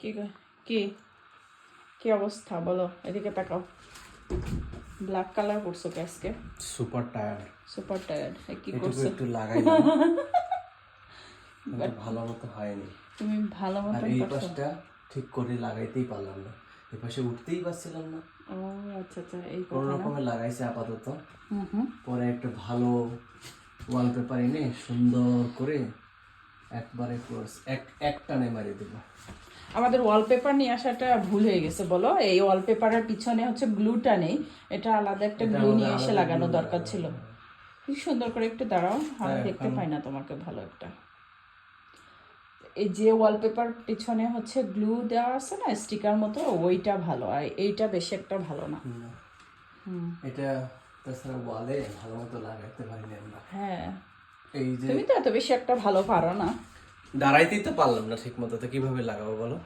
কি কি কি অবস্থা বলো, এদিকে তাকাও। ব্ল্যাক কালার করছো কি আজকে? Super tired. Super tired. কি এটুকু করছো? একটু লাগাইলাম, কিন্তু ভালো মতো হয়নি। তুমি ভালো আর মতন এই করছো? পাশটা ঠিক করে লাগাইতেই পারলাম না, এই পাশে উঠতেই পারছিলাম না। ও আচ্ছা আচ্ছা, এই কোন কথা না। রকমে লাগাইছে আপাতত। হুম। পরে একটু ভালো ওয়ালপেপার এনে সুন্দর করে একবারে এক টানে মারিয়ে দেবো। আমাদের ওয়ালপেপার নিয়ে আসাটা ভুল হয়ে গেছে বলো। এই ওয়ালপেপারের পিছনে হচ্ছে গ্লুটা নেই, এটা আলাদা একটা এটা গ্লু আমাদের নিয়ে এসে আলাদা লাগানো glue দরকার লাগানো ছিল। হবে। কি সুন্দর করে একটু দাঁড়াও, আমি হ্যাঁ, দেখতে এখন পাই না তোমাকে ভালো একটা। এই যে ওয়ালপেপার পিছনে হচ্ছে গ্লু দেওয়া আছে না, স্টিকার মতো, ওইটা ভালো, আর এইটা বেশি একটা ভালো না। এটা তাছাড়া ওয়ালে ভালো মতো লাগাইতে পারিনি আমরা। হ্যাঁ, এই যে তুমি তো এত বেশি একটা ভালো পারো না। দাঁড়াইতেই তো পারলাম না ঠিক মতো, তো কিভাবে লাগাবো বলো?